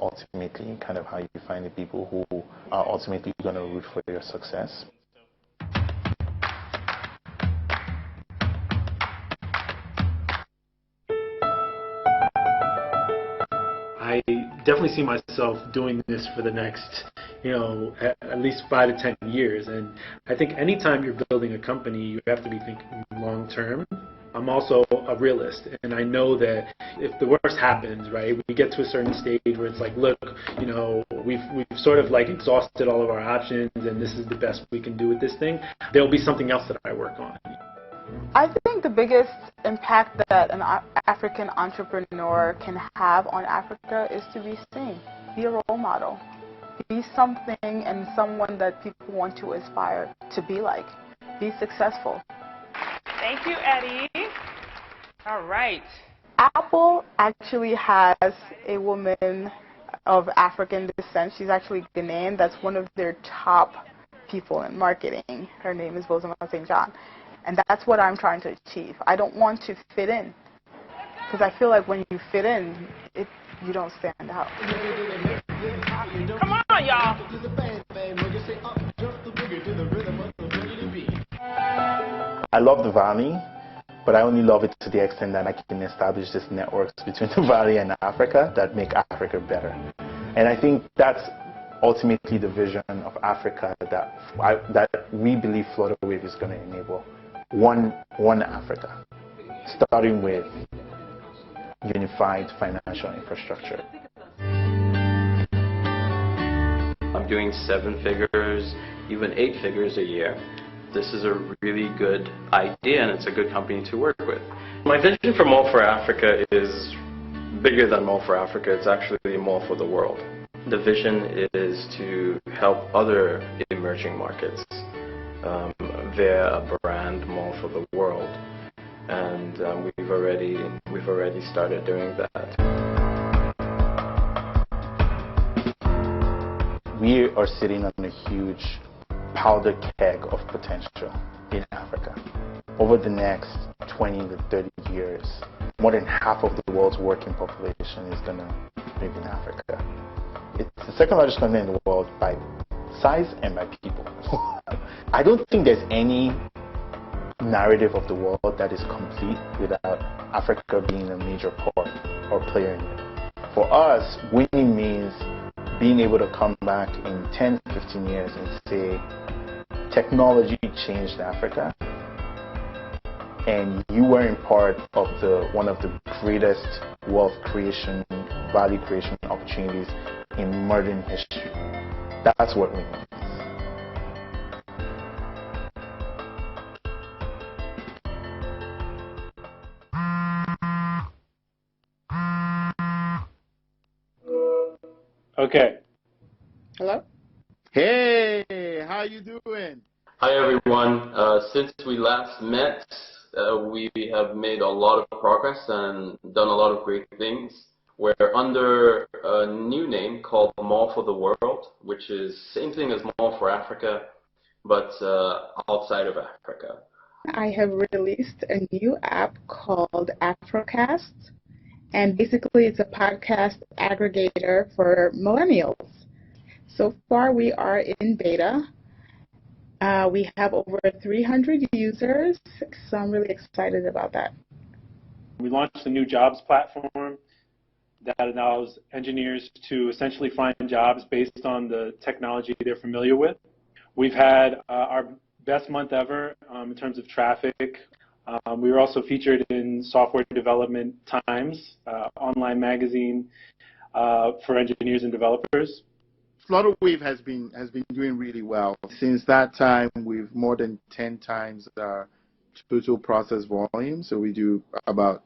ultimately kind of how you find the people who are ultimately going to root for your success. I definitely see myself doing this for the next, at least 5 to 10 years. And I think anytime you're building a company, you have to be thinking long term. I'm also a realist, and I know that if the worst happens, right, we get to a certain stage where it's like, look, we've sort of like exhausted all of our options, and this is the best we can do with this thing. There'll be something else that I work on. I think the biggest impact that an African entrepreneur can have on Africa is to be seen, be a role model, be something and someone that people want to aspire to be like, be successful. Thank you, Eddie. All right. Apple actually has a woman of African descent. She's actually Ghanaian. That's one of their top people in marketing. Her name is Bozoma St. John. And that's what I'm trying to achieve. I don't want to fit in, because I feel like when you fit in, you don't stand out. Come on, y'all. I love the Valley, but I only love it to the extent that I can establish these networks between the Valley and Africa that make Africa better. And I think that's ultimately the vision of Africa that we believe Flutterwave is going to enable. One Africa, starting with unified financial infrastructure. I'm doing 7 figures, even 8 figures a year. This is a really good idea, and it's a good company to work with. My vision for Mall for Africa is bigger than Mall for Africa. It's actually Mall for the world. The vision is to help other emerging markets via a brand Mall for the world, and we've already started doing that. We are sitting on a huge powder keg of potential in Africa. Over the next 20 to 30 years, more than half of the world's working population is going to live in Africa. It's the second largest continent in the world by size and by people. I don't think there's any narrative of the world that is complete without Africa being a major part or player in it. For us, winning means being able to come back in 10, 15 years and say, technology changed Africa, and you were in part of one of the greatest wealth creation, value creation opportunities in modern history. That's what we mean. Okay. Hello? Hey, how you doing? Hi everyone. Since we last met, we have made a lot of progress and done a lot of great things. We're under a new name called Mall for the World, which is same thing as Mall for Africa, but outside of Africa. I have released a new app called Afrocast, and basically it's a podcast aggregator for millennials. So far we are in beta. We have over 300 users, so I'm really excited about that. We launched a new jobs platform that allows engineers to essentially find jobs based on the technology they're familiar with. We've had our best month ever in terms of traffic. We were also featured in Software Development Times, online magazine for engineers and developers. Flutterwave has been doing really well. Since that time, we've more than 10 times our total process volume. So we do about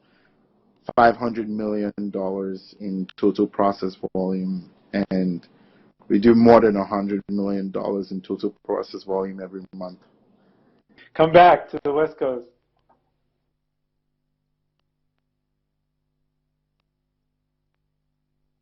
$500 million in total process volume, and we do more than $100 million in total process volume every month. Come back to the West Coast.